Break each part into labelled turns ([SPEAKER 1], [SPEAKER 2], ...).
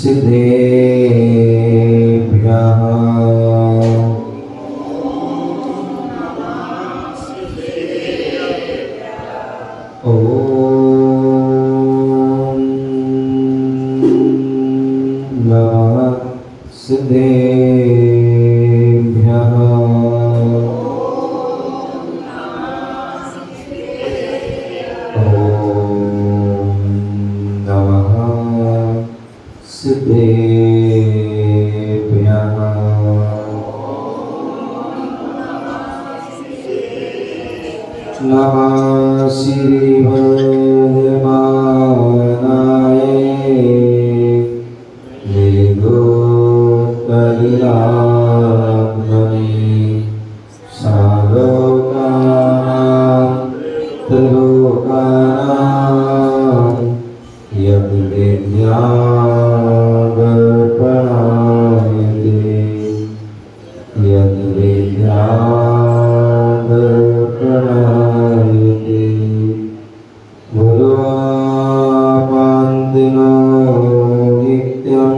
[SPEAKER 1] सिद्धेभ्यः ओम नमः सिद्धेभ्यः सिद्धेभ्यः नमः श्री वर्धमानाय निगोत्तरात्मने सालोकानां त्रिलोकानां यद्विद्यादर्पणायते यद्विद्यादर्पणायते गुरुवापान्तिनो नित्यं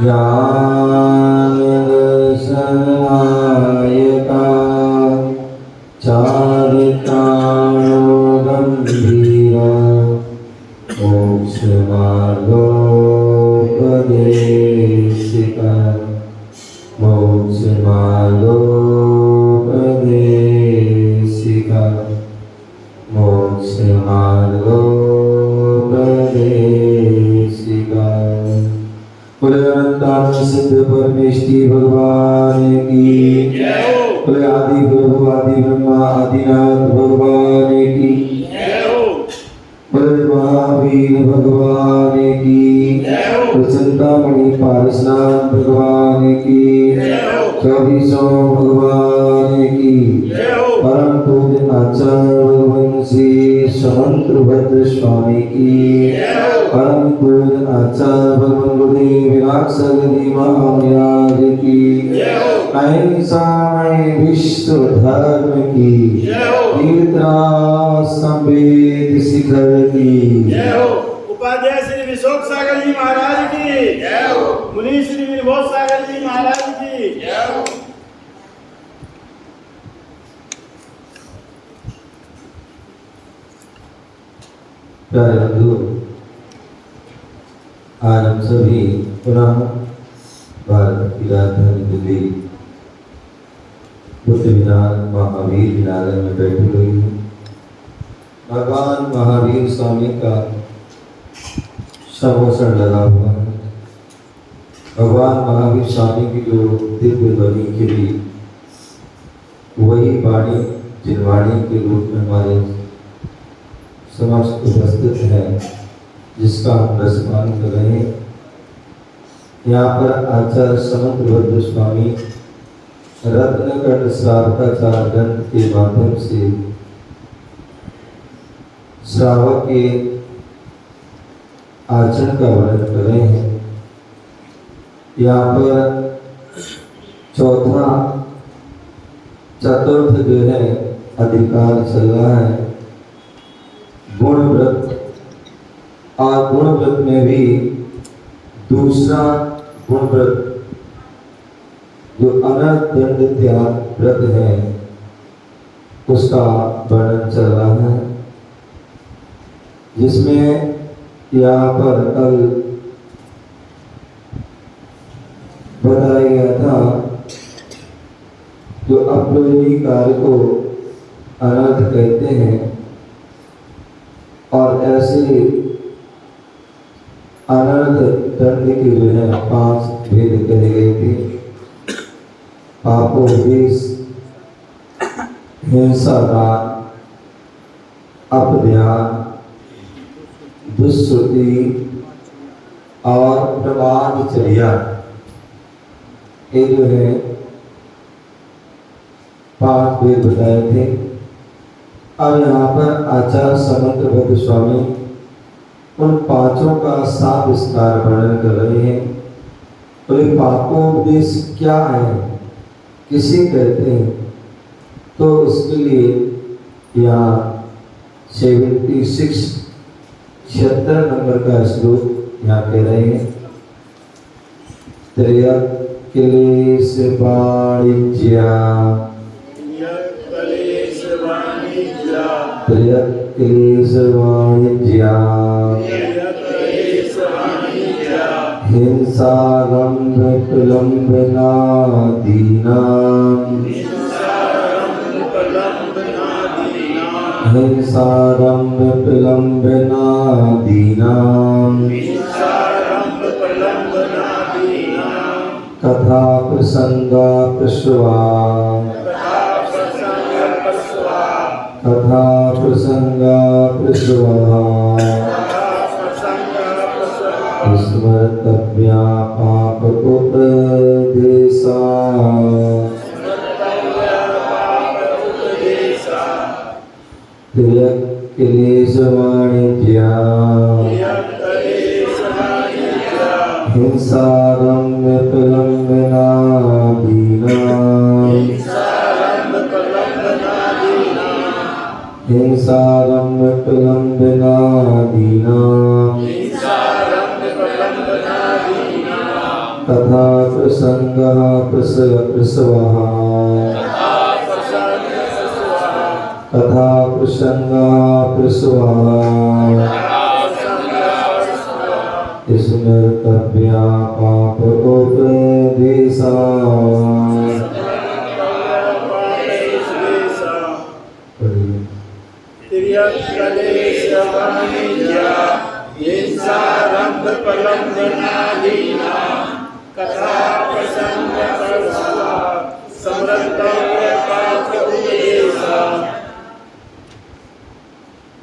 [SPEAKER 1] ज्ञानदर्शनायका चारित्राणो गम्भीरा मोक्षमार्गोपदेशिका मोक्षमार्गोपदेशिका मोक्षमार्गोपदेशिका। बोले अनंतानंद सिद्ध परमेष्ठी भगवान की बोले आदि प्रभु आदि ब्रह्मा आदिनाथ भगवान की बोले महावीर भगवान की चिंतामणि पारसनाथ भगवान की चौबीसों भगवान की परम पूज्य आचार्य भगवंशी समंत्रभद्र स्वामी की परम पूज्य आचार्य भगवान गुरुदेव विरासगदी महाराज की अहिंसा में विश्व धर्म की तीर्थराज संवेद शिखर की
[SPEAKER 2] उपाध्याय श्री विशोक सागर जी महाराज की मुनि श्री विभोज सागर जी महाराज की
[SPEAKER 1] प्यारे बंधु, आज हम सभी पुनः भारत की राजधानी दिल्ली बुद्ध विहार महावीर विहार में बैठे हुए हैं। भगवान महावीर स्वामी का समोषण लगा हुआ है। भगवान महावीर स्वामी की जो दिव्य ध्वनि खिली वही वाणी जिनवाणी के रूप में हमारे समस्त उपस्थित है, जिसका हम रसपान कर रहे हैं। यहाँ पर आचार्य समंत्रभद्र स्वामी रत्नकंड श्रावकाचार ग्रंथ के माध्यम से श्रावक के आचरण का वर्णन कर रहे हैं। यहाँ पर चतुर्थ जो है अधिकार चल रहा है गुण व्रत, और गुण व्रत में भी दूसरा गुण व्रत जो अनर्थ दंड त्याग व्रत है उसका वर्णन चल रहा है, जिसमें यहाँ पर कल बताया गया था जो अप्रोजनीय कार्य को अनर्थ कहते हैं, और ऐसे अनर्थ दंड के जो है 5 भेद कहे गए थे। पापोपदेश, हिंसा दान, अपध्यान, दुष्श्रुति और प्रमादचर्या, ये जो है 5 भेद बताए थे। अब यहाँ पर आचार्य समंत्रभद्र स्वामी उन 5 का साफ विस्तार वर्णन कर रहे हैं। तो ये पापोपदेश क्या है, किसे कहते हैं, तो इसके लिए यहाँ 76 नंबर का श्लोक यहाँ कह रहे हैं त्रयः क्लेश वाणिज्या त्रयः क्लेश वाणिज्या हिंसारंभ प्रलंबनादीनां हिंसारंभ प्रलंबनादीनां कथा प्रसंगा प्रसवा कथा प्रसंगा प्रसवा स्मर्तव्या पाप उपदेशा त्रयः क्लेश वाणिज्या हिंसारंभ प्रलंबनादीनां हिंसारंभ प्रलंबनादीनां तथा प्रसंगः प्रसवः तथा प्रसंगः प्रसवः स्मर्तव्या पाप उपदेशा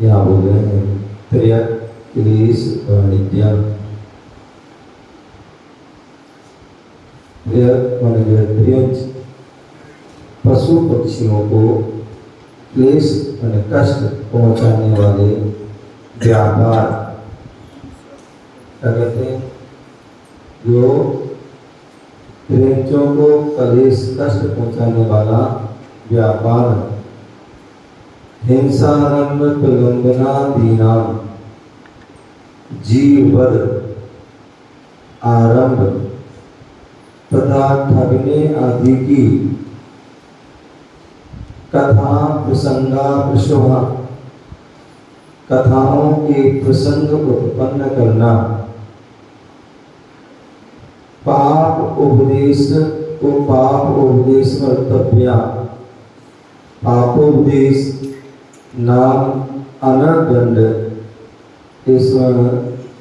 [SPEAKER 1] यहाँ बोल रहे हैं त्रयः क्लेश वाणिज्या त्रियंच पशु पक्षियों को क्लेश और कष्ट पहुंचाने वाले व्यापार क्या कहते हैं जो त्रियंचों को क्लेश कष्ट पहुंचाने वाला व्यापार हिंसारंभ प्रलंबनादीनां जीववध आरंभ तथा ठगने आदि की कथा प्रसंगा प्रसवा कथाओं के प्रसंग उत्पन्न करना पाप उपदेश को पाप उपदेश कर्तव्य पापोपदेश नाम अनर्दंड ईश्वर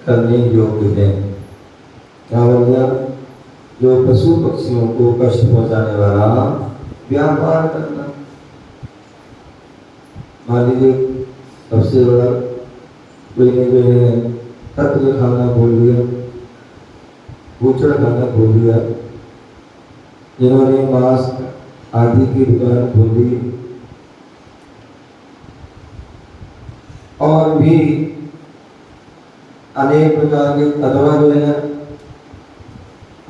[SPEAKER 1] करने योग्य है। क्या बोल गया? जो पशु पक्षियों को कष्ट पहुंचाने वाला व्यापार करना। मान लीजिए सबसे बड़ा कोई ने जो है तत्व खाना खोल दिया, बूचड़ खाना खोल दिया, जिन्होंने मांस आदि की दुकान खोली और भी अनेक प्रकार के अथवा जो है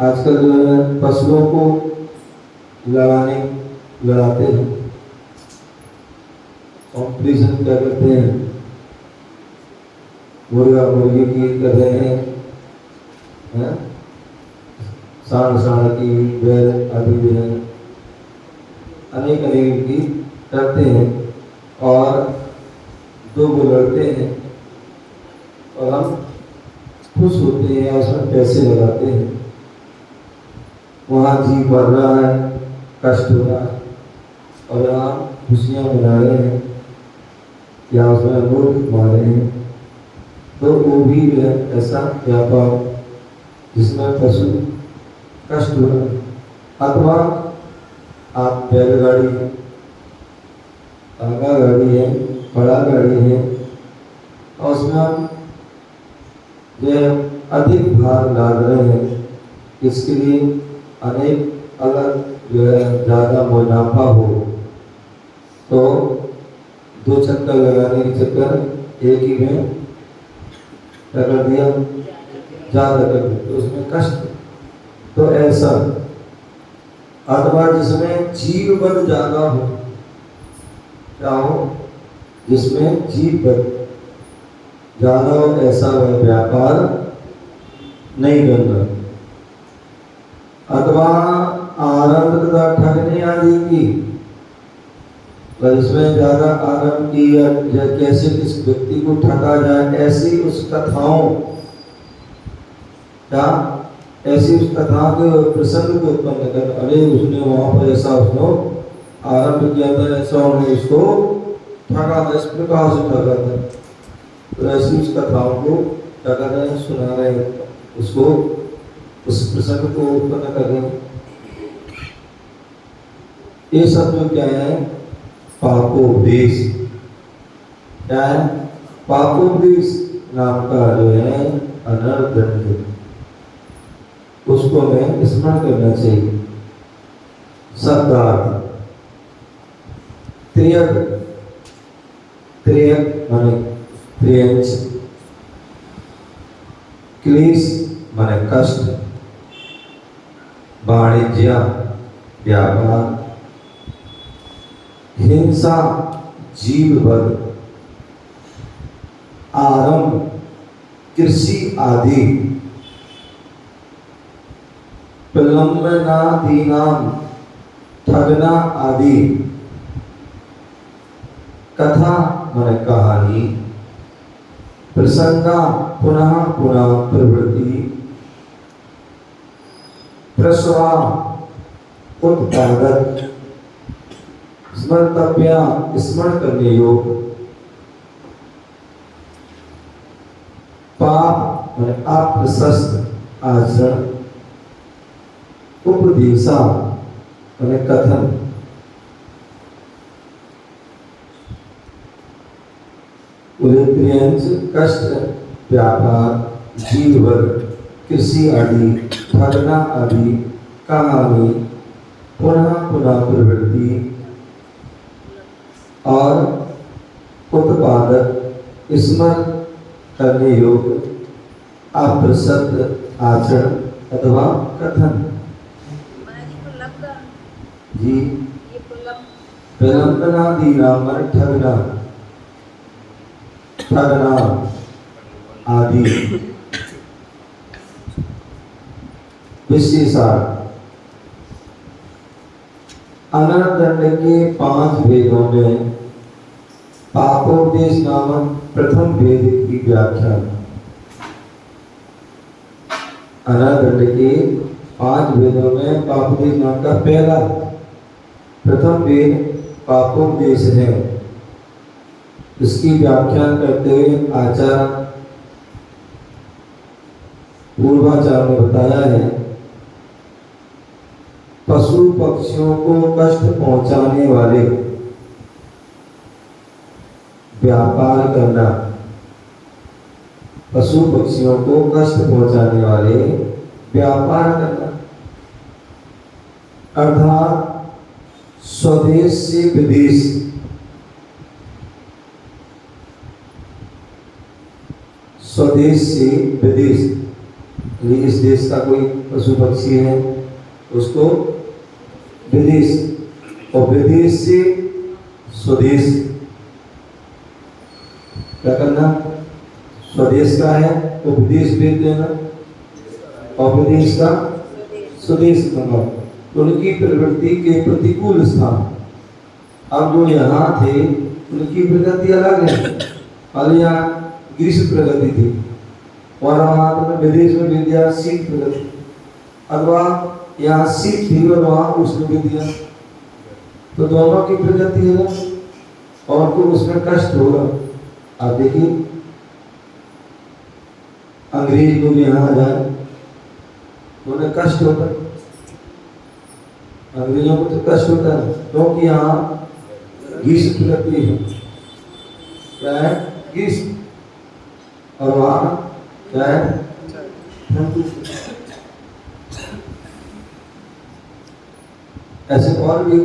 [SPEAKER 1] आजकल जो है पशुओं को लड़ाते हैं, कॉम्पिटिशन क्या करते हैं, मुर्गा मुर्गी की कर रहे हैं, सांड की बैल आदि जो है अनेक की करते हैं और दो वो लड़ते हैं और हम खुश होते हैं और उसमें पैसे लगाते हैं। वहाँ जी बढ़ रहा है, कष्ट हो रहा है और यहाँ खुशियाँ मना रहे हैं या उसमें मूर्ख मारे हैं, तो वो भी है ऐसा व्यापार जिसमें पशु कष्ट हो रहा है। अथवा आप बैलगाड़ी है, तांगा गाड़ी है, बड़ा गाड़ी है और उसमें हम जो अधिक भार लाद रहे हैं, इसके लिए अनेक अलग जो है ज़्यादा मुनाफा हो तो दो चक्कर लगाने के चक्कर एक ही में कर दिया, ज़्यादा कर दिया तो उसमें कष्ट। तो ऐसा अथवा जिसमें जीववध ज़्यादा हो, क्या हो? जिसमें जीववध ज़्यादा हो ऐसा वह व्यापार नहीं करना, अथवा आरंभ तथा ठगने आदि की, पर इसमें ज्यादा आरंभ की या कैसे किस व्यक्ति को ठगा जाए ऐसी उस कथाओं, क्या ऐसी उस कथा के प्रसंग को उत्पन्न कर, अरे उसने वहां पर ऐसा उसने आरंभ किया था, ऐसा उन्होंने इसको ठगा था, इस प्रकार से ठगा था, तो ऐसी उस कथाओं को क्या कर रहे हैं, सुना रहे हैं, उसको उस प्रसंग को उत्पन्न कर रहे हैं। ये सब जो क्या है, पापोपदेश, क्या है, पापोपदेश नाम का जो है अनर्थ, उसको हमें स्मरण करना चाहिए। शब्दार्थ, त्रियक, त्रियक माने त्रियंच, क्लेश माने कष्ट, वाणिज्य व्यापार, हिंसा जीववध, आरंभ कृषि आदि, प्रलंबनादीनाम ठगना आदि, कथा माने कहानी, प्रसंगा पुनः पुनः प्रवृत्ति, प्रसवा उत्पादक, स्मर्तव्या स्मरण करने योग, पाप माने अप्रशस्त आचरण, उपदेशा माने कथन, उल्लेखनीय कष्ट व्यापार जीववध कृषि आदि, ठगना आदि, कहानी, पुनः पुनः प्रवृत्ति और उत्पादक स्मरण करने योग्य अप्रशस्त आचरण अथवा कथन। जी प्रलंबनादि नाम ठगना, ठगना आदि, विशेषार्थ अनर्थ के 5 भेदों में पापोपदेश नामक प्रथम भेद की व्याख्या। अनर्थ के 5 भेदों में पापोपदेश नाम का पहला प्रथम भेद पापोपदेश है। इसकी व्याख्या करते हुए आचार्य पूर्वाचार्य ने बताया है, पशु पक्षियों को कष्ट पहुंचाने वाले व्यापार करना, पशु पक्षियों को कष्ट पहुंचाने वाले व्यापार करना, अर्थात स्वदेश से विदेश, स्वदेश से विदेश, इस देश का कोई पशु पक्षी है उसको विदेश, और विदेश से स्वदेश क्या करना, स्वदेश का है तो विदेश भेज देना, और विदेश का स्वदेश करना, उनकी प्रवृत्ति के प्रतिकूल स्थान। अब जो यहाँ थे उनकी प्रगति अलग है, और यहाँ ग्रीष्म प्रगति थी, और वहाँ तो विदेश में भेज दिया शीत प्रगति, अथवा यहाँ शीत थी और वहाँ उष्ण भेज दिया, तो दोनों की प्रगति है और तो उसमें कष्ट होगा। आप देखिए अंग्रेज लोग यहाँ आ जाए तो उन्हें कष्ट होता है, अंग्रेजों को तो कष्ट होता है, क्योंकि यहाँ ग्रीष्म प्रगति है, क्या है ग्रीष्म, और वहाँ क्या है ऐसे और भी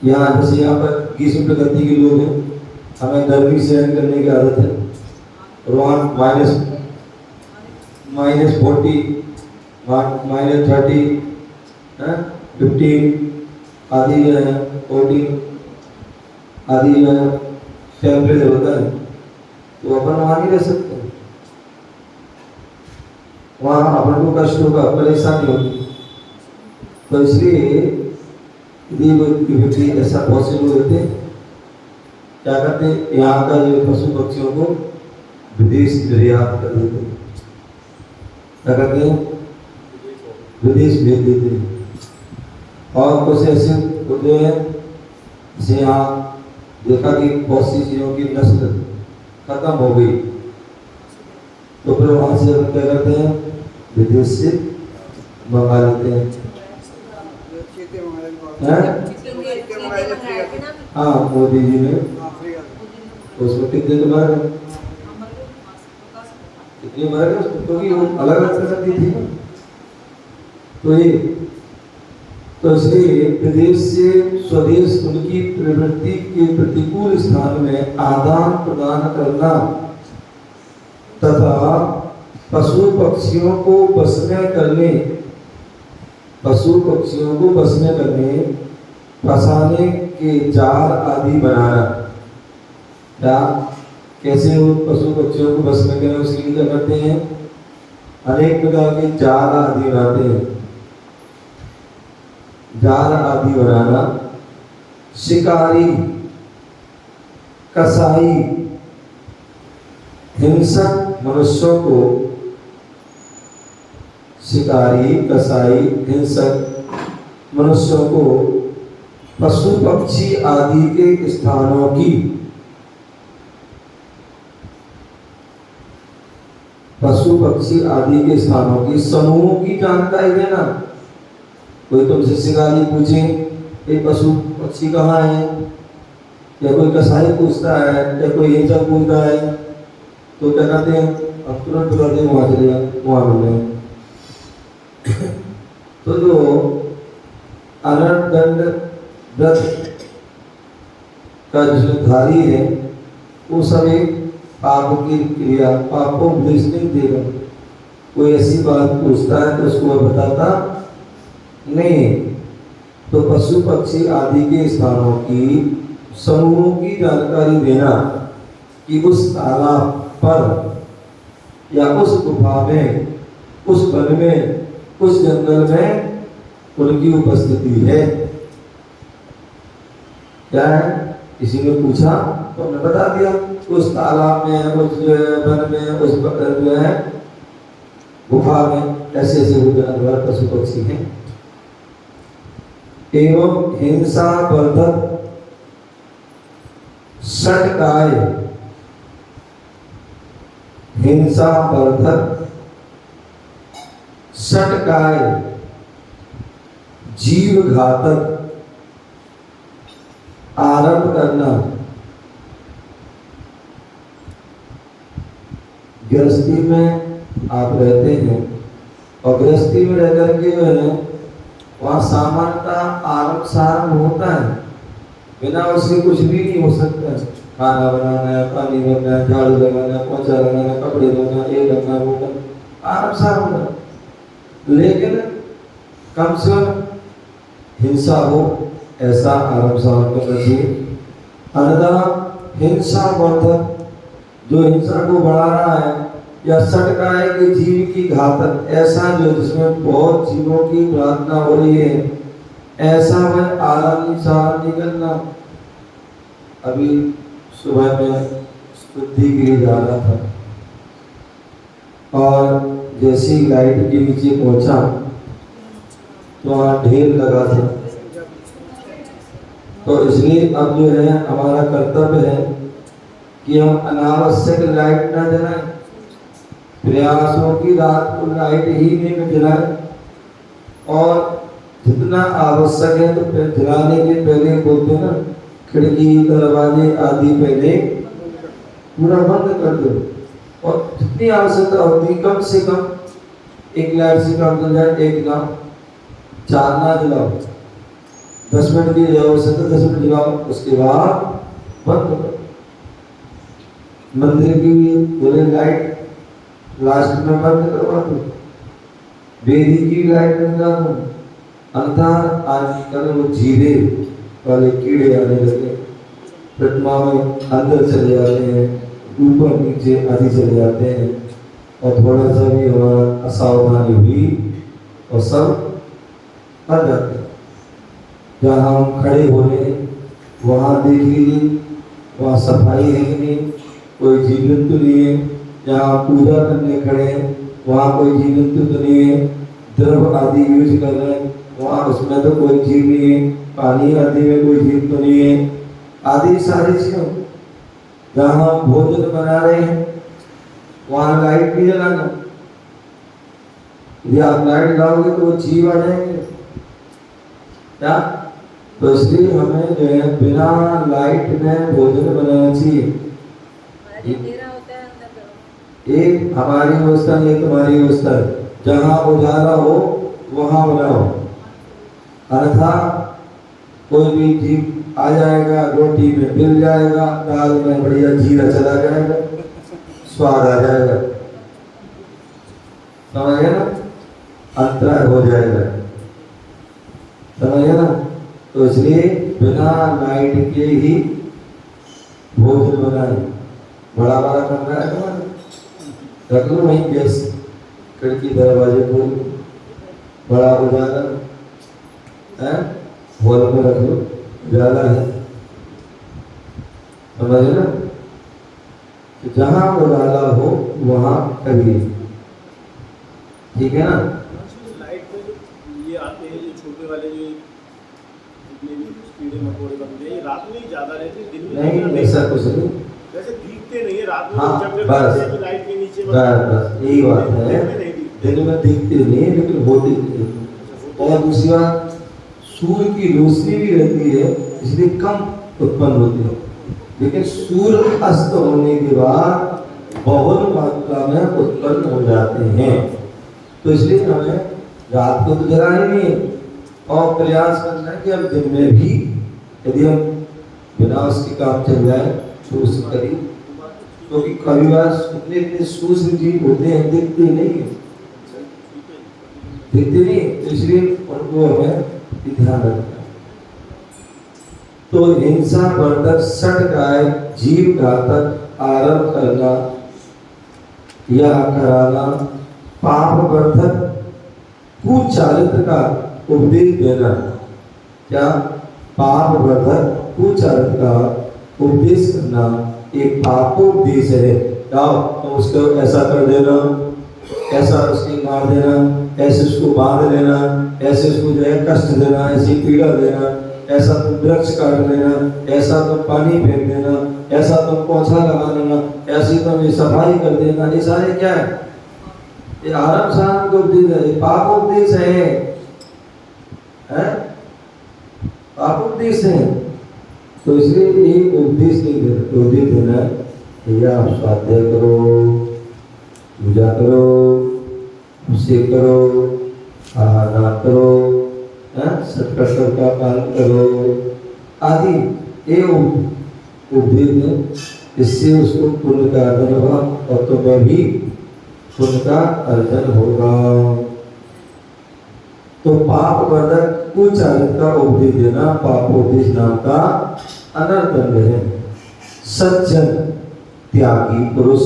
[SPEAKER 1] यहाँ, जैसे यहाँ पर ग्रीष्म प्रगति के लोग हैं, हमें गर्मी सहन करने की आदत है, और वहाँ -40 -30 15 आदि 14 आदि टेम्परेचर होता है, तो अपन वहाँ नहीं रह सकते। वहाँ अपन को कष्ट होगा, परेशानी होगी। तो इसलिए यदि कोई व्यक्ति ऐसा पॉसिबल होते क्या करते, यहाँ का जो पशु पक्षियों को विदेश निर्यात कर देते, क्या करते हैं, विदेश भेज देते हैं। और कुछ ऐसे होते हैं जैसे यहाँ देखा कि बहुत सी चीज़ों की नस्ल खत्म हो गई, तो फिर वहाँ से हम क्या करते हैं, विदेश से मंगा लेते हैं। हाँ, मोदी जी ने उसमें कितने तो मर गए, कितने मर गए, क्योंकि वो अलग अलग कर दी थी। तो इसलिए विदेश से स्वदेश उनकी प्रवृत्ति के प्रतिकूल स्थान में आदान प्रदान करना तथा पशु पक्षियों को बस में करने, फंसाने के जाल आदि बनाना। क्या, कैसे वो पशु पक्षियों को बस में करें, उसके लिए क्या करते हैं, अनेक प्रकार के जाल आदि बनाते हैं। जाल आदि बनाना, शिकारी, कसाई, हिंसक मनुष्यों को, शिकारी, कसाई, हिंसक मनुष्यों को पशु पक्षी आदि के स्थानों की, पशु पक्षी आदि के स्थानों की समूहों की जानकारी देना। कोई तुमसे शिकारी पूछे ये पशु पक्षी कहाँ है, या कोई कसाई पूछता है, या कोई हिंसक पूछता है, तो क्या कहते हैं, अब तुरंत बताते हैं वहाँ चले जाए, वहाँ मिल गए। तो जो अनर्थ दंड व्रत का जो धारी है वो सब एक पाप की क्रिया, पाप को उपदेश नहीं देगा। कोई ऐसी बात पूछता है तो उसको बताता नहीं। तो पशु पक्षी आदि के स्थानों की समूहों की जानकारी देना कि उस तालाब पर या उस गुफा में, उस वन में, उस जंगल में उनकी उपस्थिति है। क्या है, किसी ने पूछा तो हमने बता दिया, उस तालाब में, उस वन में, उस जो है गुफा में ऐसे ऐसे जानवर पशु पक्षी हैं। एवं हिंसा वर्धक षटकाय, हिंसा वर्धक षटकाय, जीव घातक आरंभ करना। गृहस्थी में आप रहते हैं और गृहस्थी में रह करके जो है वहाँ सामान्यतः आरंभ सारंभ होता है, बिना उसके कुछ भी नहीं हो सकता है। खाना बनाना है, पानी भरना है, झाड़ू लगाना है, पोछा लगाना है, कपड़े धोना, ये करना वो करना, आरंभ सारंभ होता है। लेकिन कम से कम हिंसा हो ऐसा आरंभ सारंभ करना चाहिए। अन्यथा हिंसा वर्धक, जो हिंसा को बढ़ा रहा है, या षटकाय के जीव की घातक, ऐसा जो जिसमें बहुत जीवों की प्रार्थना हो रही है, ऐसा वह आरंभ सारंभ नहीं करना। अभी सुबह में शुद्धि के लिए जा रहा था और जैसे ही लाइट के नीचे पहुंचा तो वहाँ ढेर लगा था। तो इसलिए अब जो है हमारा कर्तव्य है कि हम अनावश्यक लाइट ना जलाएं, प्रयास हो कि रात को लाइट ही नहीं जलाएं, और जितना आवश्यक है तो जलाने के पहले बोलते हैं ना, खिड़की दरवाजे आदि पहले पूरा बंद कर दो, और जितनी आवश्यकता होती कम से कम एक लाइट से काम चल जाए, एक ना, चार ना जलाओ, 10 मिनट की आवश्यकता 10 मिनट जलाओ, उसके बाद बंद करो। मंदिर की बोले लाइट लास्ट में बंद करवा दो, वेदी की लाइट बंद कर दो, अंधार आजकल वो जीरे वाले कीड़े आने लगे, प्रतिमा में अंदर चले जाते हैं, ऊपर नीचे आदि चले जाते हैं। और थोड़ा सा भी हमारा असावधानी हुई और सब आ जाते हैं। जहाँ हम खड़े हो रहे हैं वहाँ देख लीजिए, वहाँ सफाई है कि नहीं, कोई जीव जंतु नहीं है। जहाँ पूजा करने खड़े हैं वहाँ कोई जीव जंतु तो नहीं है। द्रव आदि यूज कर रहे हैं वहाँ उसमें तो कोई जीव नहीं है। पानी आदि में कोई जीव तो नहीं है। आदि सारी चीजें। जहाँ हम भोजन बना रहे हैं वहाँ लाइट भी जलाना। यदि आप लाइट लाओगे तो वो जीव आ जाएंगे क्या? तो इसलिए हमें जो है बिना लाइट में भोजन बनाना चाहिए। एक हमारी व्यवस्था नहीं, तुम्हारी व्यवस्था है। जहाँ उजाला हो वहाँ बनाओ, अन्यथा कोई भी जीव आ जाएगा, रोटी में मिल जाएगा, दाल में बढ़िया जीरा चला जाएगा, स्वाद आ जाएगा, समझ गए ना? अंतराय हो जाएगा, समझ गए ना? तो इसलिए बिना लाइट के ही भोजन बनाए। बड़ा बड़ा कमरा है तुम्हारा, रख लो वहीं गैस, खिड़की दरवाजे खोल, बड़ा उजाला है, हॉल में रख लो, उजाला है, समझ ना? तो जहाँ उजाला हो वहाँ करिए, ठीक है ना?
[SPEAKER 2] लाइट में ये आते हैं जो छोटे वाले जो जितने भी कीड़े मकोड़े बनते हैं, ये रात में ही ज्यादा रहते हैं, दिन में
[SPEAKER 1] नहीं ऐसा कुछ नहीं,
[SPEAKER 2] वैसे दिखते नहीं है रात में।
[SPEAKER 1] हाँ,
[SPEAKER 2] जब
[SPEAKER 1] बस
[SPEAKER 2] लाइट के नीचे
[SPEAKER 1] बस यही बात है। दिन में दिखते नहीं लेकिन होते हैं। और दूसरी बात, सूर्य की रोशनी भी रहती है इसलिए कम उत्पन्न होती है, लेकिन सूर्य अस्त होने के बाद बहुत मात्रा में उत्पन्न हो जाते हैं। तो इसलिए हमें रात को तो जला ही नहीं है, और प्रयास करना है कि अब दिन में भी यदि हम बिना उसके काम चल जाए तो उससे करिए, क्योंकि कभी बार इतने इतने सूक्ष्म जीव होते हैं, दिखते नहीं है, दिखते नहीं, तो इसलिए उनको हमें ध्यान रखना। तो हिंसा वर्धक सटकाय जीव घातक आरंभ करना या कराना, पाप वर्धक कुचारित्र का उपदेश देना। क्या? पाप वर्धक कुचारित्र का उपदेश करना एक पापोपदेश है। क्या? तो उसको ऐसा कर देना, ऐसा उसकी मार देना, ऐसे उसको बांध लेना, ऐसे उसको जो है कष्ट देना, ऐसी पीड़ा देना, ऐसा तुम वृक्ष काट लेना, ऐसा तुम पानी फेंक देना, ऐसा तुम पोछा लगा लेना, ऐसी तुम ये सफाई कर देना। ये सारे क्या है? ये आराम शांत को उपदेश है, पापोपदेश है, पापोपदेश है। तो इसलिए एक उपदेश नहीं देना, उपदेश देना है भैया आप स्वाध्याय करो, पूजा करो, उसे करो, आहार करो, सत्कर्तव्य का पालन करो आदि, ये उपदेश है। इससे उसको पुण्य का अर्जन होगा और तुम्हें भी पुण्य का अर्जन होगा। तो पाप वर्धक कुचारित्र का उपदेश देना पापोपदेश नाम का अनर्थ है। सज्जन त्यागी पुरुष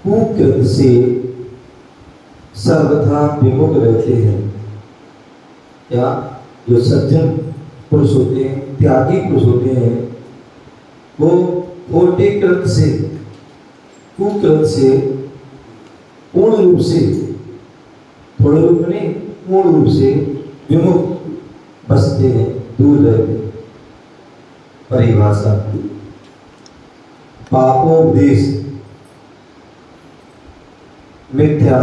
[SPEAKER 1] कुकृत से सर्वथा विमुख रहते हैं। क्या? जो सज्जन पुरुष होते हैं, त्यागी पुरुष होते हैं, वो खोटे कृत से, कुकृत से पूर्ण रूप से, थोड़े रूप में पूर्ण रूप से विमुख बसते हैं, दूर रहते हैं। परिभाषा पापोपदेश मिथ्या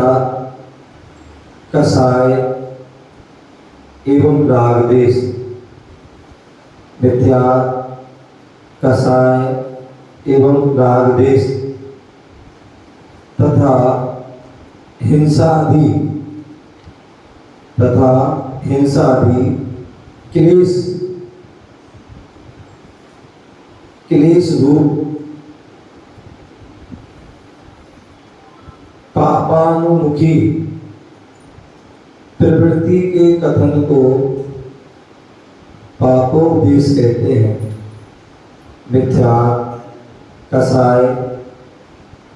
[SPEAKER 1] कसाय एवं रागदेश। मिथ्या कसाय एवं रागदेश तथा हिंसादि क्लेश रूप पापानुमुखी प्रवृत्ति के कथन को पापोपदेश कहते हैं। मिथ्या, कसाय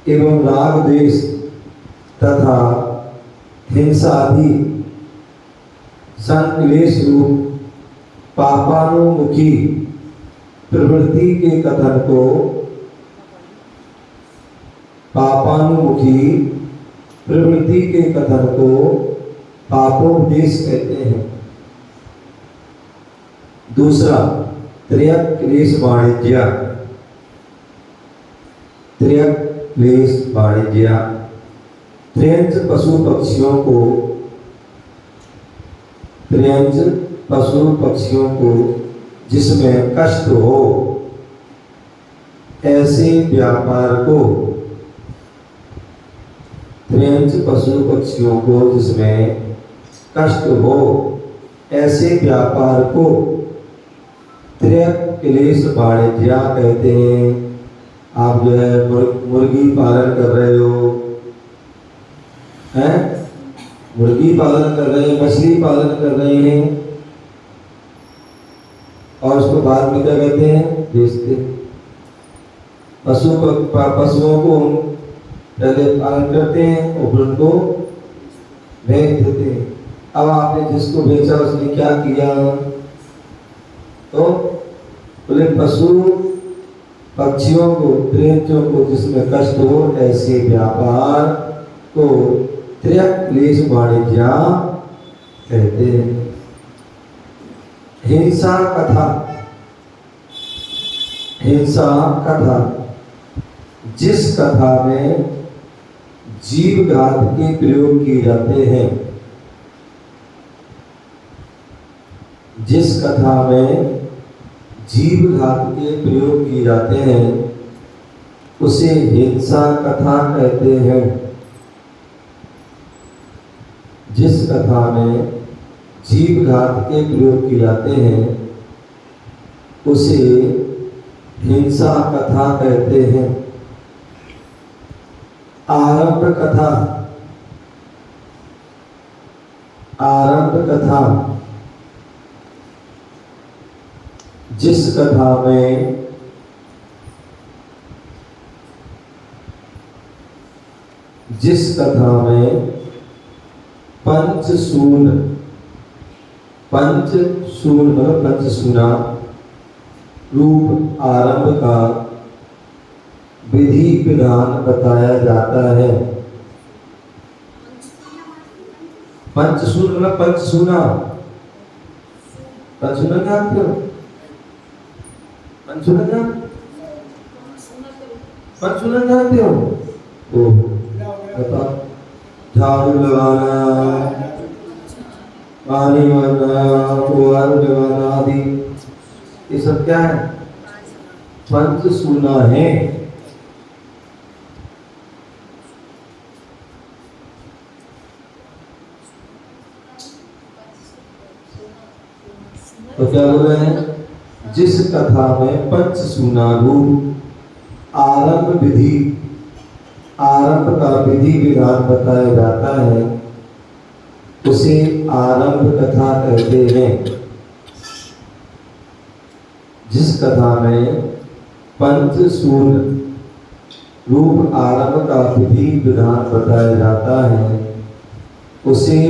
[SPEAKER 1] एवं राग द्वेष तथा हिंसा आदि संक्लेश रूप पापानुमुखी प्रवृत्ति के कथन को पापोपदेश कहते हैं। दूसरा त्रयक क्लेश वाणिज्य। त्रयंच पशु पक्षियों को जिसमें कष्ट हो ऐसे व्यापार को त्रयंच पशु पक्षियों को जिसमें कष्ट हो ऐसे व्यापार को त्रयक क्लेश वाणिज्य कहते हैं। आप जो है मुर्गी पालन कर रहे हो, हैं? मुर्गी पालन कर रहे हैं, मछली पालन कर रहे हैं और उसको बाद में क्या कहते हैं? बेचते। पशुओं को हम पहले पालन करते हैं और फिर उनको बेच देते हैं। अब आपने जिसको बेचा उसने क्या किया? तो बोले पशु पक्षियों को त्रयंचों को जिसमें कष्ट हो ऐसे व्यापार को त्रयक क्लेश वाणिज्य कहते हैं। हिंसा कथा जिस कथा में जीव घात के प्रयोग किए जाते हैं, जिस कथा में जीव घात के प्रयोग किए जाते हैं उसे हिंसा कथा कहते हैं। जिस कथा में जीव घात के प्रयोग किए जाते हैं उसे हिंसा कथा कहते हैं। आरंभ कथा जिस कथा में पंचसून मतलब पंचसूना रूप आरंभ का विधि विधान बताया जाता है। पंचसून मतलब पंचसूना जानते हो? पंचसूना जानते हो? ओ बताओ। झाड़ू लगाना, पानी भरना, फुहारू लगाना आदि ये सब क्या है? पंचसूना है। तो क्या बोल रहे हैं? जिस कथा में पंचसूना रूप आरंभ का विधि विधान बताया जाता है उसे आरंभ कथा कहते हैं। जिस कथा में पंचसून रूप आरंभ का विधि विधान बताया जाता है उसे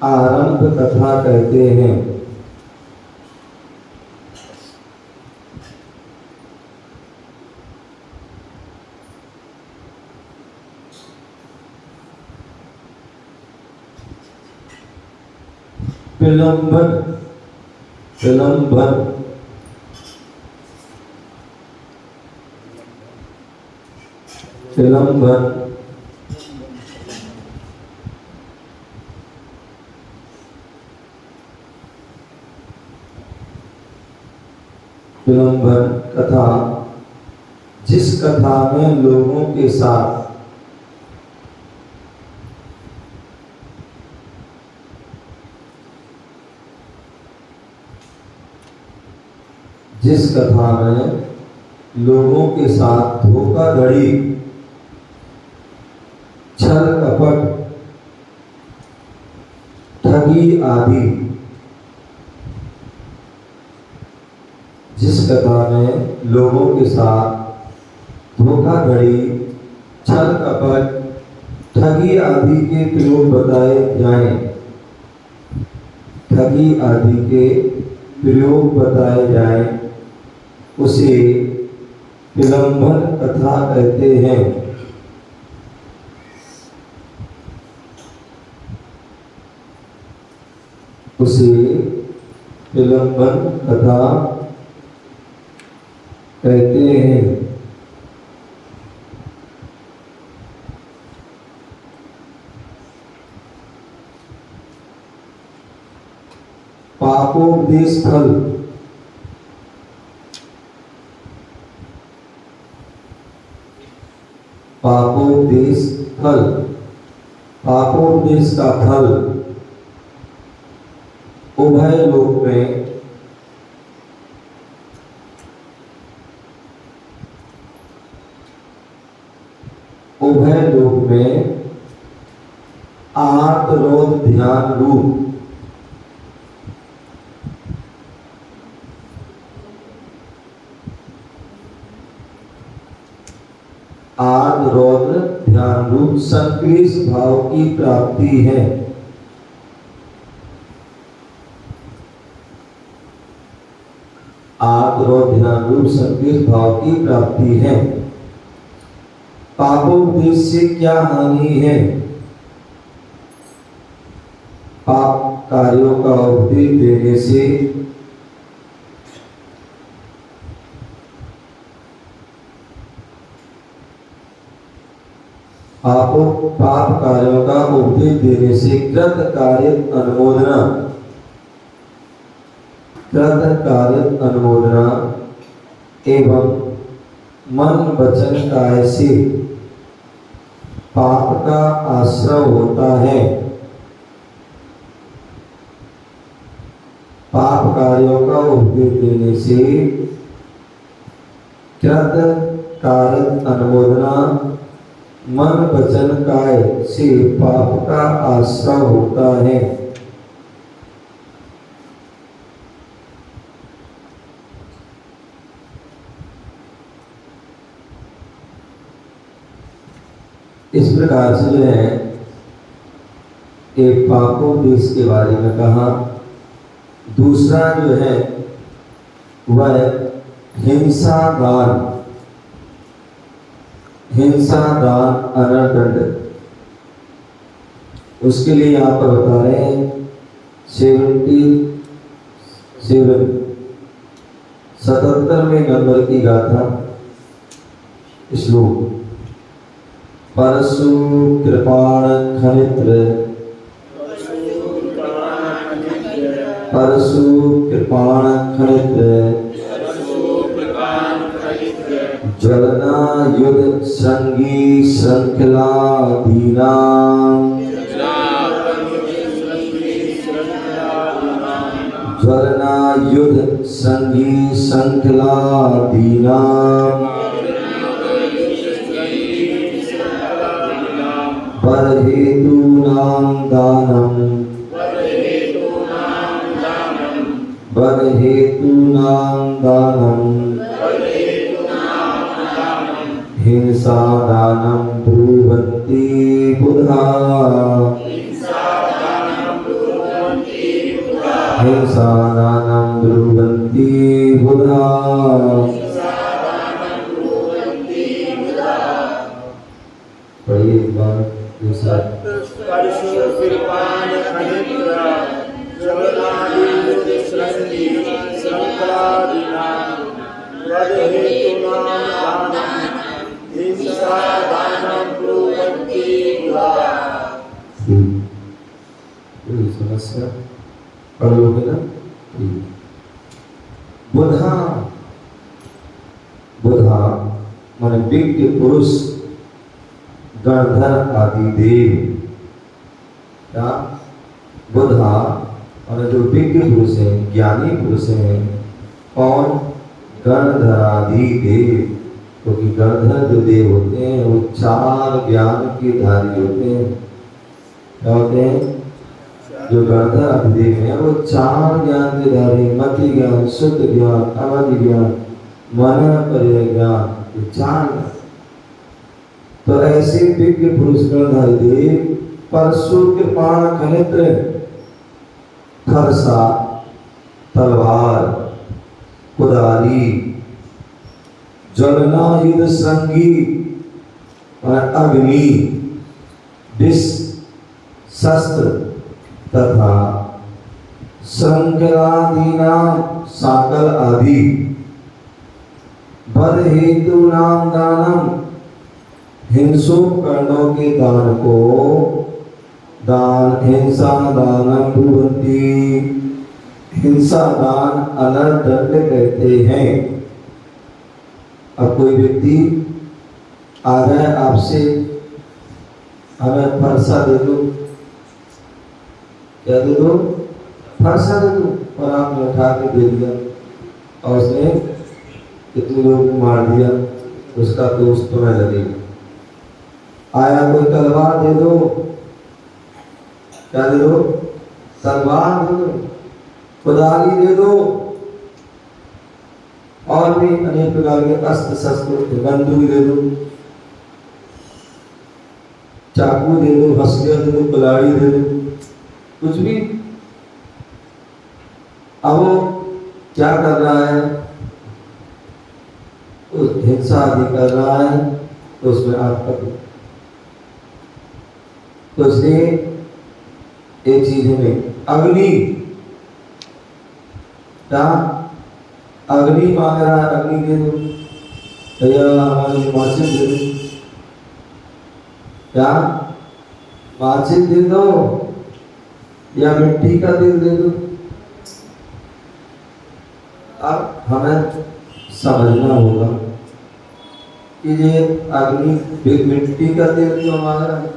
[SPEAKER 1] आरंभ कथा कहते हैं। प्रलंबन कथा जिस कथा में लोगों के साथ धोखाधड़ी, छल कपट, ठगी आदि जिस कथा में लोगों के साथ धोखाधड़ी, छल कपट ठगी आदि के प्रयोग बताए जाएं। ठगी आदि के प्रयोग बताए जाएं, उसे विलंबन कथा कहते हैं। उसे विलंबन कथा कहते हैं। पापोपदेश फल। पापोपदेश फल। पापोपदेश का फल उभय लोक में आर्तरोध ध्यान रूप आर्तरोध ध्यान रूप संक्लेश भाव की प्राप्ति है। आर्तरोध ध्यान रूप संक्लेश भाव की प्राप्ति है। पापोपदेश से क्या हानि है? पाप कार्यों का उपदेश देने से पाप कार्यों का उपदेश देने से कृत कार्य अनुमोदना एवं मन वचन काय से पाप का आश्रय होता है। पाप कार्यों का उपदेश देने से कृत कार्य अनुमोदना मन वचन काय से पाप का आश्रय होता है। इस प्रकार से जो है एक पापोपदेश के बारे में कहा। दूसरा जो है वह हिंसा दान। हिंसा दान अनर्दंड, उसके लिए यहाँ पर बता रहे हैं 77वें नंबर की गाथा श्लोक। परशु कृपाण खनित्र, परशु कृपाण खनित्र ज्वलना युद्ध श्रृंगी श्रृंखलादीनां, ज्वलना युद्ध श्रृंगी श्रृंखलादीनां बरहेतूनां दानं, बरहेतूनां दानं हिंसा दानं ब्रुवन्ति बुधा, हिंसा दानं ब्रुवन्ति बुधा। पढ़िए एक बार के साथ। समस्या पढ़ लोगे ना? बुधा, बुधा माने विज्ञ पुरुष गणधर आदि देव। क्या बुधा और जो विज्ञ पुरुष हैं, ज्ञानी पुरुष हैं, कौन? गणधर आदि देव। क्योंकि गणधर जो देव होते हैं वो 4 ज्ञान के धारी होते हैं। क्या होते हैं? जो गणधर आदि देव हैं वो 4 ज्ञान के धारी, मति ज्ञान, शुद्ध ज्ञान, अवधि ज्ञान, मन पर्याय ज्ञान, ये 4। तो ऐसे दिव्य पुरुष गणधारी देव परशु कृपाण खनित्र खरसा तलवार कुदारी ज्वलना युद्ध संगी और अग्नि विष शस्त्र तथा श्रृंखलादीना साकल आदि बद हेतु नाम दानम हिंसो कर्णों के दान को दान हिंसा दानम भुवंती हिंसा दान अनर्दंड कहते हैं। अब कोई व्यक्ति आ रहा है आपसे, हमें फरसा दे दो, क्या दे दो? फरसा दे दो। और आपने उठा के दे दिया और उसने कितने लोगों को मार दिया, उसका दोस्त तुम्हें लगेगा। आया कोई तलवार दे दो, क्या दे दो? तलवार दे दो, कुदारी दे दो, और भी अनेक प्रकार के अस्त्र शस्त्र, बंदूक दे दो, चाकू दे दो, हंसिया दे दो, कुल्हाड़ी दे दो, कुछ भी। अब वो क्या कर रहा है? उस हिंसा आदि कर रहा है, तो उसमें आपका तो इसलिए एक चीज में अग्नि, क्या अग्नि मांग रहा है? अग्नि दे दो, भैया हमारे माचिस दे दो, क्या माचिस दे दो या मिट्टी का तेल दे दो। अब हमें समझना होगा कि ये अग्नि मिट्टी का तेल क्यों मांग रहा है।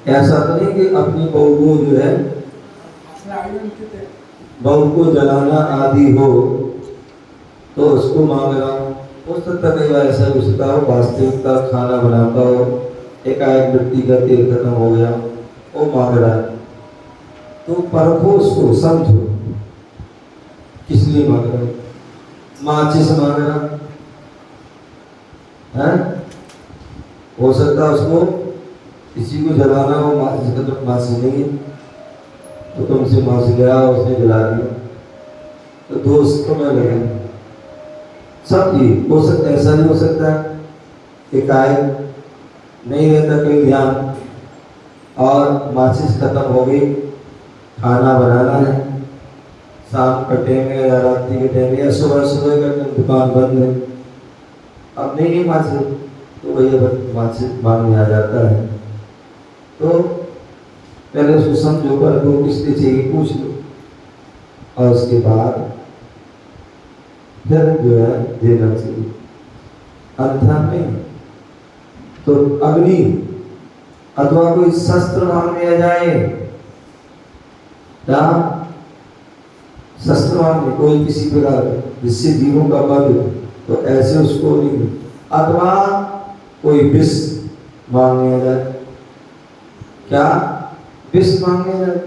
[SPEAKER 1] ऐसा तो नहीं कि अपनी बहू को जो है, बहू को जलाना आदि हो तो उसको मांग रहा हूँ। हो सकता कई बार ऐसा हो सकता हो, वास्तविक का खाना बनाता हो, एकाएक मिट्टी का तेल खत्म हो गया, वो मांग रहा है, तो परखो उसको, समझो किस लिए मांग रहा है। माचिस मांग रहा है, हो सकता उसको किसी को जलाना हो, माचिस का तो माचिस नहीं है, तो तुमसे माचिस गया, उसने जला दिया, तो दोस्त में लगे। सब ये हो सकता, ऐसा नहीं हो सकता है एकाएक नहीं रहता कोई ध्यान और माचिस खत्म हो गई, खाना बनाना है, शाम का टाइम है या रात्रि के टाइम या सुबह सुबह का दुकान बंद है, अब नहीं है माचिस, तो भैया माचिस मांगने आ जाता है। तो पहले उसको समझो, पर वो किसके चाहिए पूछ लो, और उसके बाद फिर जो है देना चाहिए। अन्यथा नहीं तो अग्नि अथवा कोई शस्त्र मांग लिया जाए, क्या शस्त्र मांग ले कोई किसी प्रकार जिससे जीवों का वध, तो ऐसे उसको नहीं। अथवा कोई विष मांग लिया जाए, क्या विष मांग लिया जाए,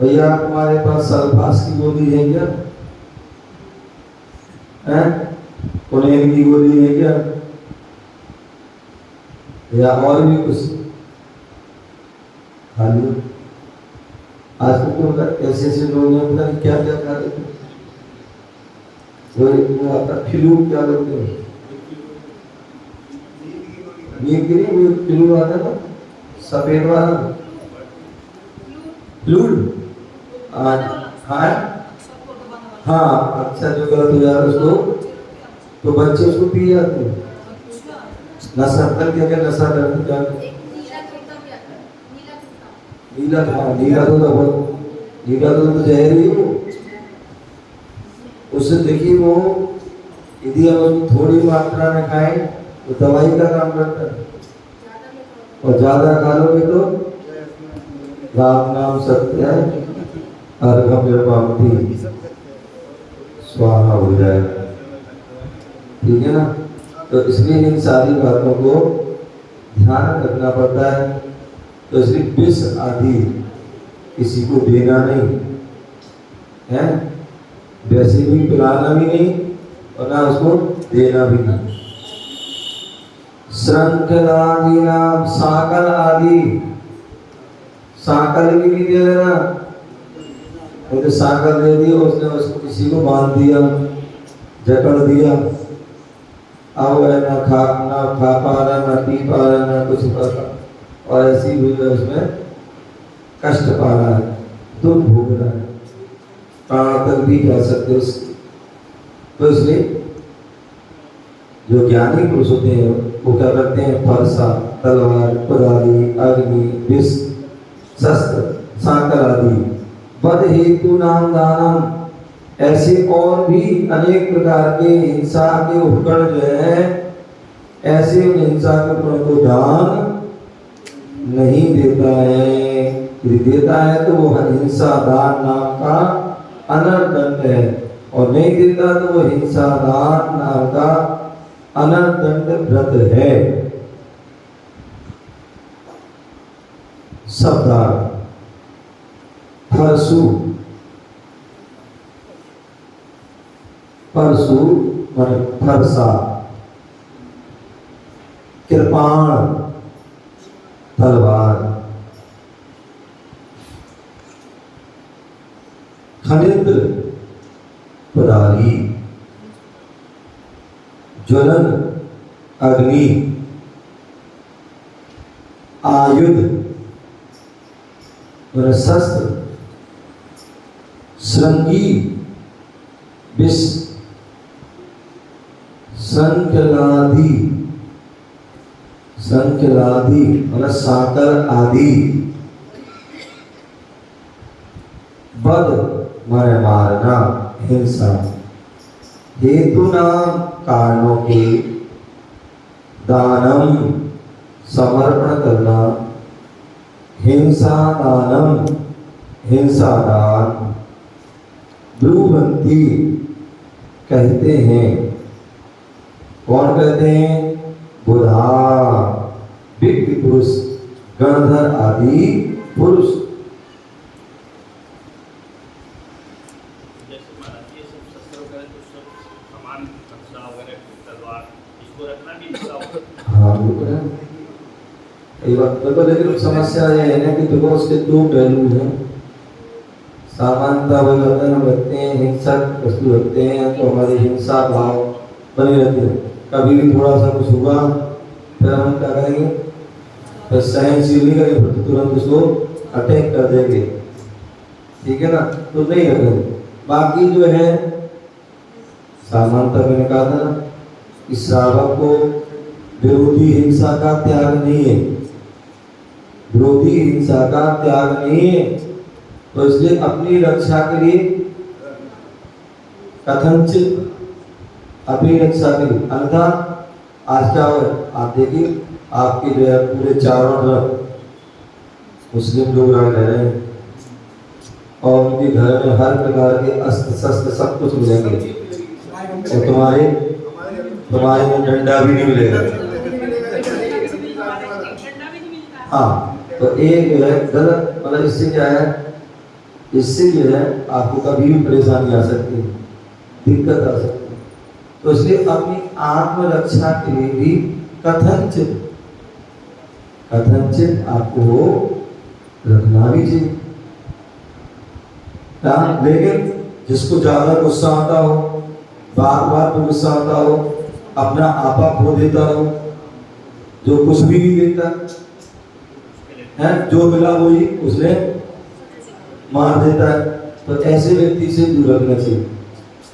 [SPEAKER 1] भैया तुम्हारे पास सल्फास की गोली है क्या? पुनेर की गोली है क्या? या और भी कुछ खाली। आज तो ऐसे ऐसे लोग हैं, पता नहीं क्या क्या खा रहे थे। वो आता फ्लू, क्या बोलते हैं, नींद की नहीं, वो फ्लू आता था सफेद वाला, फ्लूड। हाँ अच्छा, जो गलत हो जा रहा है उसको, तो बच्चे उसको पी जाते हैं। नशा कर क्या क्या नशा करते क्या? नीला, हाँ नीला तो बहुत, नीला तो जहर ही हो। उससे देखिए वो यदि हम उसको थोड़ी मात्रा में खाएं तो दवाई का काम करता है, और ज्यादा खा लोगे तो राम नाम सत्य है, अर्घम निर्वापति स्वाहा हो जाए, ठीक है ना। तो इसलिए इन सारी बातों को ध्यान रखना पड़ता है। तो इसलिए विष आदि किसी को देना नहीं है, वैसे भी पिलाना भी नहीं और ना उसको देना भी नहीं। श्रृंखलादीनाम साकल आदि, साकल भी नहीं दे देना, वो तो साकल दे दिया उसने, उसको किसी को बांध दिया, जकड़ दिया, अब वह ना खा पा रहा, ना पी पा रहा, ना कुछ कर रहा, और ऐसी भी उसमें कष्ट पा रहा है, दुख भोग रहा है, प्राण तक भी जा सकते उसकी। तो इसलिए जो ज्ञानी पुरुष होते हैं वो क्या करते हैं, फरसा, तलवार, कुदाली, अग्नि, विष, शस्त्र, सांकर आदि, वध हेतु नाम दानम, ऐसे और भी अनेक प्रकार के हिंसा के उपकरण जो है, ऐसे उन हिंसा के उपकरण को दान नहीं देता है। यदि देता है तो वो हिंसा दान नाम का अनर्दंड है, और नहीं देता तो वो हिंसा दान नाम का अनर्दंड व्रत है। शब्दार्थ, परशु, परशु माने फरसा, कृपाण तलवार, खनिन्द्र कुदाली, ज्वलन अग्नि, आयुध शस्त्र, श्रृंगी विष, संकलादि, संकलादि मतलब साकर आदि, वध मारे मारना, हिंसा, हेतु नाम कारणों के, दानम समर्पण करना, हिंसा दानम हिंसा दान, ब्रुवंती कहते हैं, कौन कहते हैं, बुधा, विज्ञ पुरुष, गणधर आदि पुरुष।
[SPEAKER 2] जैसे महाराज ये सब शस्त्र वगैरह तो सब सामान, कपड़ा वगैरह, तलवार, इसको रखना भी हिंसा होगा।
[SPEAKER 1] हाँ बिल्कुल है, ये बात तो, लेकिन समस्या ये है ना कि देखो उसके दो पहलू हैं। सामान्यतः वो कहते हैं, रखते हैं हिंसक वस्तु रखते हैं तो हमारी हिंसा भाव बने रहते हैं, कभी भी थोड़ा सा कुछ होगा फिर हम क्या करेंगे, फिर सहनशील नहीं करेंगे, फिर तुरंत उसको अटैक कर देंगे, ठीक है ना, तो नहीं रखेंगे। बाकी जो है सामान्यतः मैंने कहा था ना कि श्रावक को विरोधी हिंसा का त्याग नहीं है, विरोधी हिंसा का त्याग नहीं है, तो इसलिए अपनी रक्षा के लिए कथनचित, अपनी रक्षा के लिए, अन्यथा आज क्या हो, आप देखिए आपके जो है पूरे चारों तरफ मुस्लिम लोग रह रहे हैं और उनके घर में हर प्रकार के अस्त्र शस्त्र सब कुछ मिलेंगे, और तुम्हारे में डंडा भी नहीं मिलेगा। हाँ, तो एक जो है गलत, मतलब इससे क्या है, इससे जो है आपको कभी भी परेशानी आ सकती है, दिक्कत आ सकती है। तो इसलिए अपनी आत्मरक्षा के लिए भी कथनचित आपको रखना भी चाहिए। लेकिन जिसको ज्यादा गुस्सा आता हो, बार बार तो गुस्सा आता हो, अपना आपा खो देता हो, जो कुछ भी नहीं देता है, जो मिला वही उसने मार देता है, तो ऐसे व्यक्ति से दूर रखना चाहिए।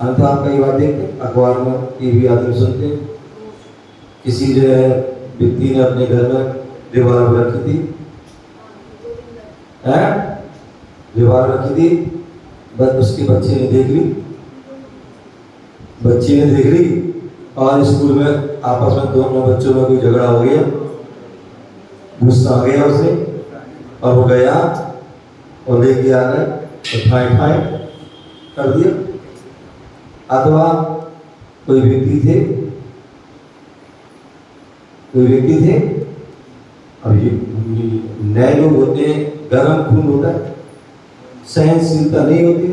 [SPEAKER 1] अन्यथा आप कई बार देखते हैं अखबार में, टीवी आदमी सुनते हैं, किसी जो है व्यक्ति ने अपने घर में दीवार रखी थी, दीवार रखी थी, बस उसके बच्चे ने देख ली, और स्कूल में आपस में दोनों बच्चों में कोई झगड़ा हो गया, गुस्सा आ गया उसे, और वो गया और लेके आ गए तो फाइट कर दिया। अथवा कोई व्यक्ति थे, अब ये नए लोग होते हैं, गर्म खून होता है, सहनशीलता नहीं होती,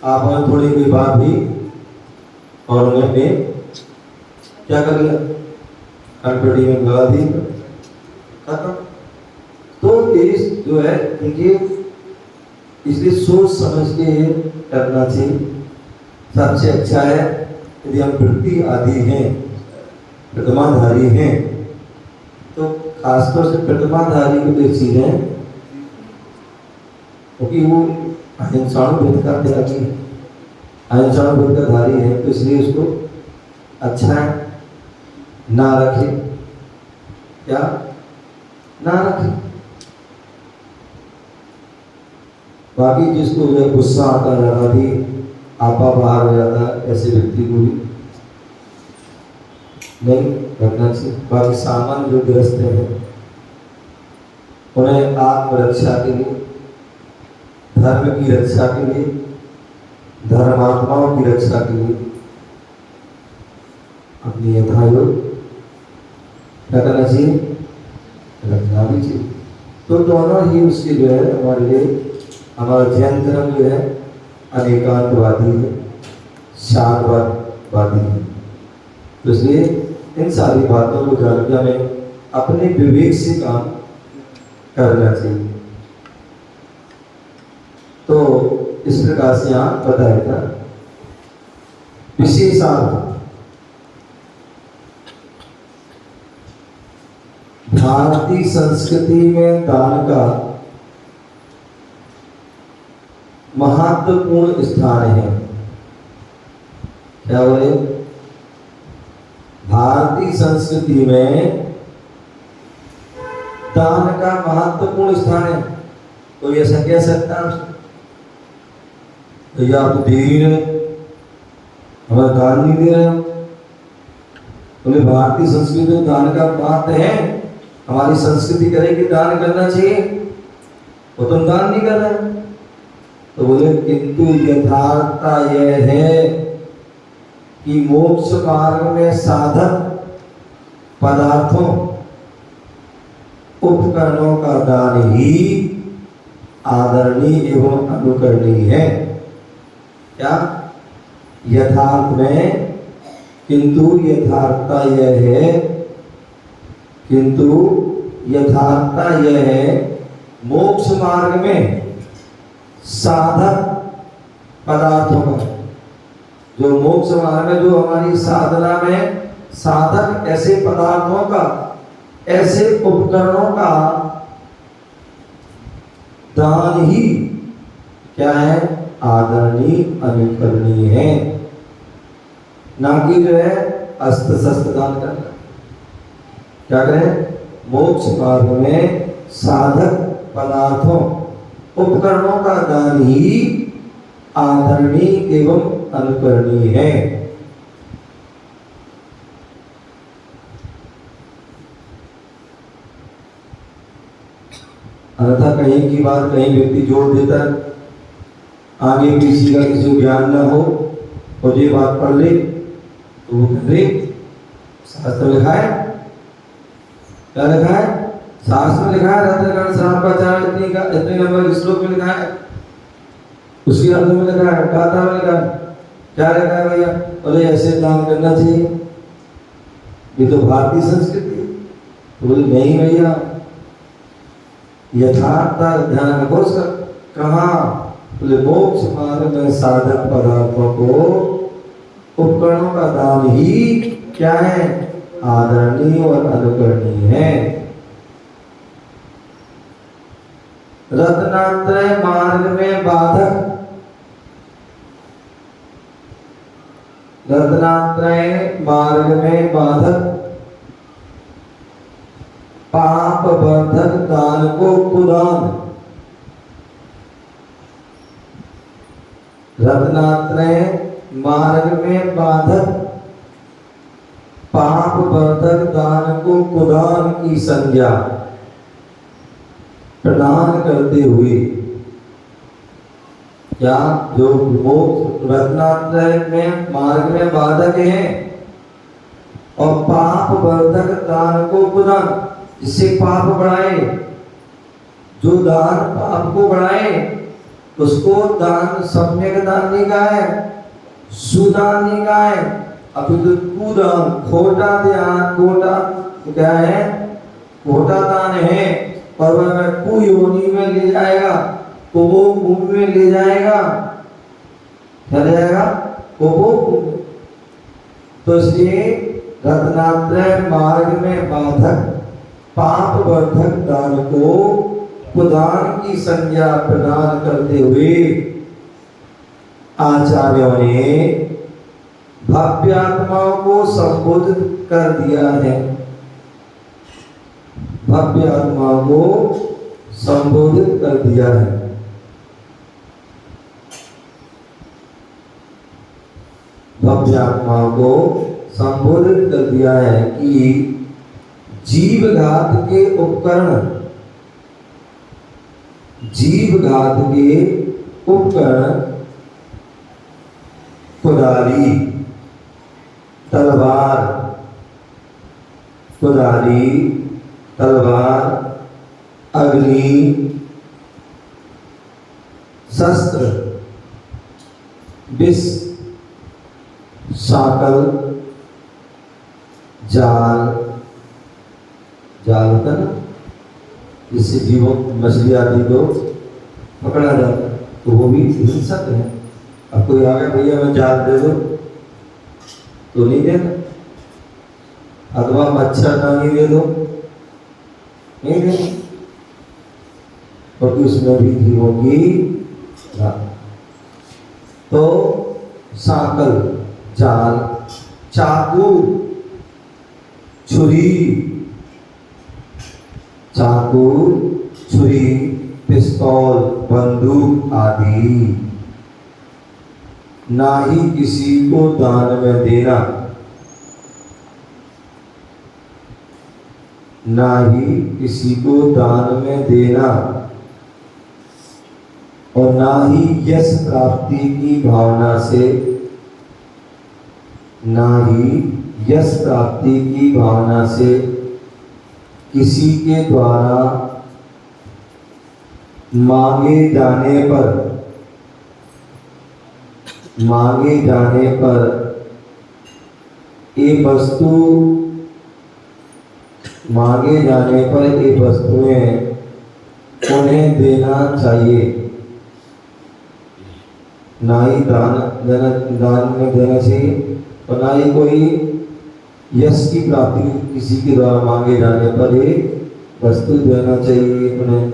[SPEAKER 1] आपने थोड़ी कोई बात भी और उन्होंने क्या कर लिया, कनपटी में लगा दी, खत्म। तो इस जो है देखिए, इसलिए सोच समझ के करना चाहिए। सबसे अच्छा है यदि हम वृत्ति आदि हैं, प्रतिमाधारी हैं, तो खासतौर से प्रतिमाधारी को एक चीज है, क्योंकि वो अहिंसाणुवृत्ति का त्यागी है, अहिंसाणुवृत्ति का धारी है, तो इसलिए उसको अच्छा है ना रखे, क्या ना रखे। बाकी जिसको जो गुस्सा आता ज़्यादा भी आपा बाहर हो जाता है, ऐसे व्यक्ति को भी नहीं रखना चाहिए। बाकी सामान्य जो ग्रस्त हैं उन्हें आत्मरक्षा के लिए, धर्म की रक्षा के लिए, धर्मात्माओं की रक्षा के लिए अपनी यथायोग क्या करना चाहिए, रखना भी चाहिए। तो दोनों ही उसके जो है हमारे लिए, हमारा जैन धर्म जो है अनेकांतवादी है, शांतवादी है। तो इसलिए इन सारी बातों को जान के हमें अपने विवेक से काम करना चाहिए। तो इस प्रकार से यहाँ बताया था विशेषार्थ। भारतीय संस्कृति में दान का महत्वपूर्ण स्थान है। क्या बोले? भारतीय संस्कृति में दान का महत्वपूर्ण स्थान है। कोई ऐसा कह सकता है तो आप दे ही रहे, हमें दान नहीं दे रहे हो? बोले भारतीय संस्कृति में दान का महत्व है, हमारी संस्कृति करेगी दान करना चाहिए, वो तुम दान नहीं कर रहे। तो बोले किंतु यथार्थता यह है कि मोक्ष मार्ग में साधक पदार्थों उपकरणों का दान ही आदरणीय एवं अनुकरणीय है। क्या? यथार्थ में, किंतु यथार्थता यह है, किंतु यथार्थता यह है, मोक्ष मार्ग में साधक पदार्थों का, जो मोक्ष मार्ग में जो हमारी साधना में साधक ऐसे पदार्थों का, ऐसे उपकरणों का दान ही क्या है? आदरणीय अनुकरणीय है, ना कि जो है अस्त्र शस्त्र दान करना। क्या करें? मोक्ष मार्ग में साधक पदार्थों उपकरणों का दान ही आदरणीय एवं अनुकरणीय है। अन्यथा कहीं की बात कहीं व्यक्ति जोड़ देता है, आगे किसी का किसी को ज्ञान न हो और ये बात पढ़ ले तो वो कह रहे शास्त्र में लिखा है, क्या लिखा है? शास्त्र में लिखा है रत्नगण श्रापाचार्य इतने नंबर श्लोक में लिखा है, उसकी अर्थ में लिखा है, गाथा में लिखा है। क्या लिखा है भैया? बोले ऐसे दान करना चाहिए, ये तो भारतीय संस्कृति है। तो बोले नहीं भैया, यथार्थ ध्यान रखो उसका। कहाँ? बोले मोक्ष मार्ग में साधक पदार्थों को उपकरणों का दान ही क्या है? आदरणीय और अनुकरणीय है। रत्नात्रय मार्ग में बाधक, रत्नात्रय मार्ग में बाधक पाप वर्धक दान को कुदान। रत्नात्रय मार्ग में बाधक पाप वर्धक दान को कुदान की संज्ञा प्रदान करते हुए, क्या जो मोक्ष रत्नात्रय में मार्ग में बाधक है और पाप वर्धक दान को कुदान, जिससे पाप बढ़ाए, जो दान पाप को बढ़ाए उसको दान सम्यक दान नहीं कहा है, सुदान नहीं कहा है, अपितु कूदान, खोटा ध्यान, खोटा क्या है, खोटा दान है, और वह कुयोनि में ले जाएगा, कुबो भूमि में ले जाएगा, क्या ले जाएगा, कुबो भूमि। तो इसलिए रत्नात्रय मार्ग में बाधक पाप वर्धक दान को प्रदान की संज्ञा प्रदान करते हुए आचार्यों ने भव्य आत्माओं को संबोधित कर दिया है, भव्य आत्माओं को संबोधित कर दिया है। भव्य आत्माओं को संबोधित कर दिया है कि जीवघात के उपकरण, जीवघात के उपकरण कुदारी, तलवार, कुदारी, तलवार, अग्नि, शस्त्र, विष, साकल, जाल, जाल होता ना जिससे जीवों मछली आदि को पकड़ा जाता है, तो वो भी हिंसक है। अब कोई आ गया भैया मैं जाल दे दो तो नहीं देना, अथवा मच्छरदानी दे दो नहीं देना, क्योंकि उसमें भी जीवों की तो साकल, जाल, चाकू, छुरी, चाकू, छुरी, पिस्तौल, बंदूक आदि ना ही किसी को दान में देना, ना ही किसी को दान में देना, और ना ही यश प्राप्ति की भावना से, ना ही यश प्राप्ति की भावना से किसी के द्वारा मांगे जाने पर, मांगे जाने पर ये वस्तु, मांगे जाने पर ये वस्तुएं उन्हें देना चाहिए, ना ही दान में देना चाहिए, और ना ही कोई यश की प्राप्ति किसी के द्वारा मांगे जाने पर ये वस्तु देना चाहिए उन्हें।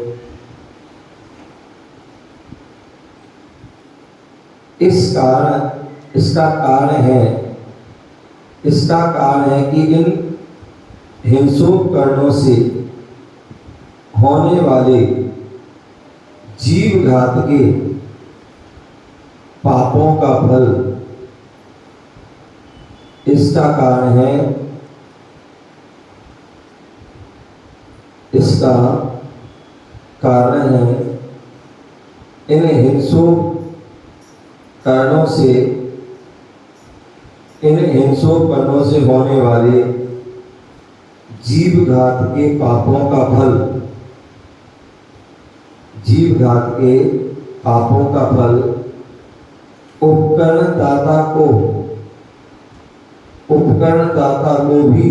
[SPEAKER 1] इसका कारण है कि इन हिंसोपकरणों से होने वाले जीवघात के पापों का फल, इसका कारण है, इसका कारण है इन हिंसोपकरणों से, इन हिंसोपकरणों से होने वाले जीवघात के पापों का फल, जीवघात के पापों का फल उपकरण दाता को भी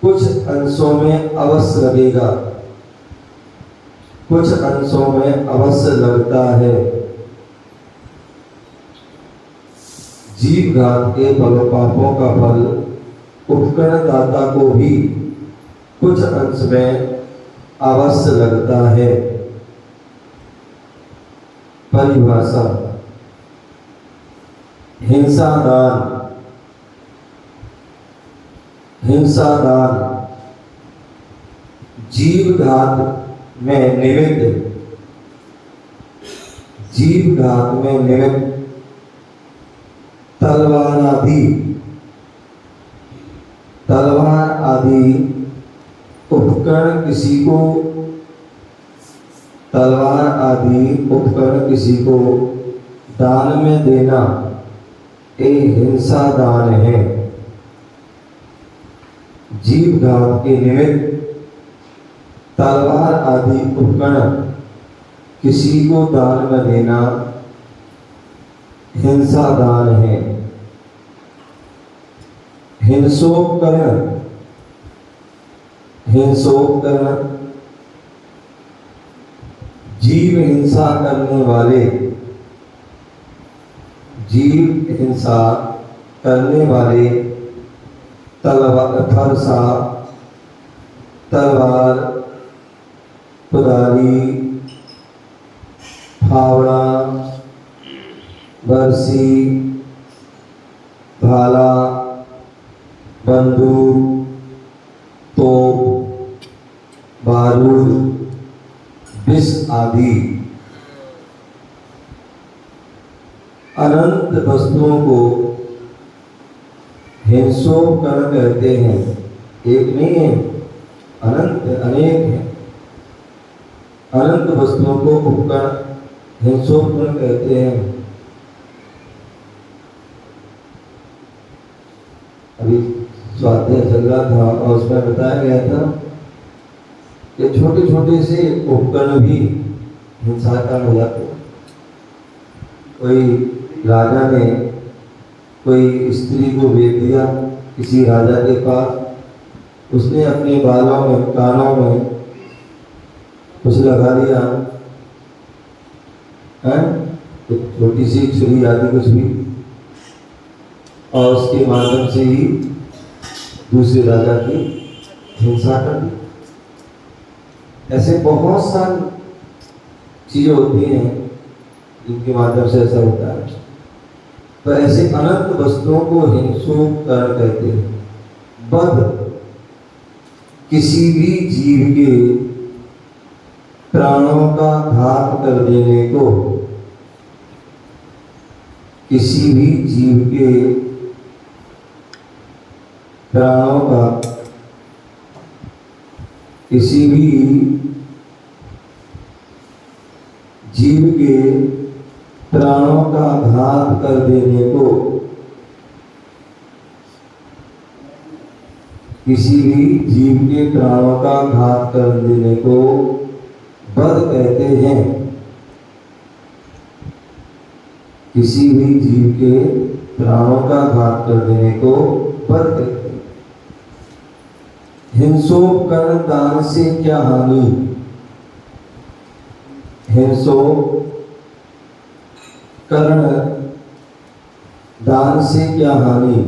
[SPEAKER 1] कुछ अंशों में अवश्य लगेगा, कुछ अंशों में अवश्य लगता है। जीवघात के पापों का फल उपकरण दाता को भी कुछ अंश में अवश्य लगता है। परिभाषा: हिंसा दान, हिंसा दान जीवघात में निमित्त, जीवघात में निमित्त तलवार आदि उपकरण किसी को, तलवार आदि उपकरण किसी को दान में देना एक हिंसा दान है। जीवघात के निमित्त तलवार आदि उपकरण किसी को दान में देना हिंसा दान है। हिंसोपकरण, हिंसोपकरण जीव हिंसा करने वाले, जीव हिंसा करने वाले फरसा, तलवार, कुदाली, फावड़ा, बरसी, भाला, बंदूक, तोप, बारूद, विष आदि अनंत वस्तुओं को हिंसोपकरण कहते हैं। एक नहीं है, अनंत, अनेक है। अनंत वस्तुओं को उपकरण हिंसोपकरण कहते हैं। अभी स्वाध्याय चल रहा था और उसमें बताया गया था कि छोटे छोटे से उपकरण भी हिंसा का हो जाते हैं। कोई राजा ने कोई स्त्री को भेज दिया किसी राजा के पास, उसने अपने बालों में, कानों में कुछ लगा दिया है, तो छोटी सी छुरी आदि कुछ भी, और उसके माध्यम से ही दूसरे राजा की हिंसा कर दी। ऐसे बहुत सारी चीजें होती हैं जिनके माध्यम से ऐसा होता है। तो ऐसे अनंत वस्तुओं को हिंसोपकरण कहते हैं। वध किसी भी जीव के प्राणों का घात कर देने को, किसी भी जीव के प्राणों का, किसी भी जीव के प्राणों का घात कर देने को, किसी भी जीव के प्राणों का घात कर देने को वध कहते हैं। किसी भी जीव के प्राणों का घात कर देने को वध कहते हैं। हिंसोपकरण दान से क्या हानि? हिंसोपकरण दान से क्या हानि?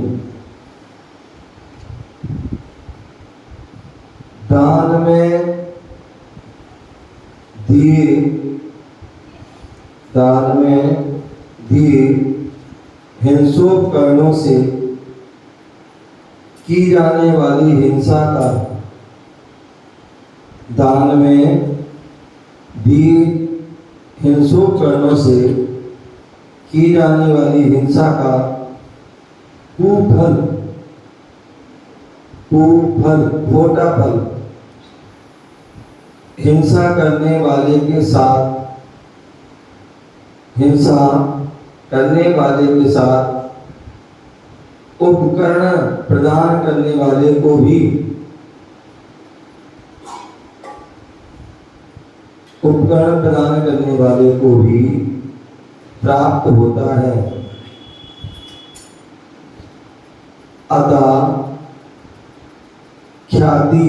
[SPEAKER 1] दान में दिए, दान में दिए हिंसोपकरणों से की जाने वाली हिंसा का, दान में दिए हिंसोपकरणों से की जाने वाली हिंसा का कुफल, कुफल खोटा फल हिंसा करने वाले के साथ, हिंसा करने वाले के साथ उपकरण प्रदान करने वाले को भी, उपकरण प्रदान करने वाले को भी प्राप्त होता है। अतः ख्याति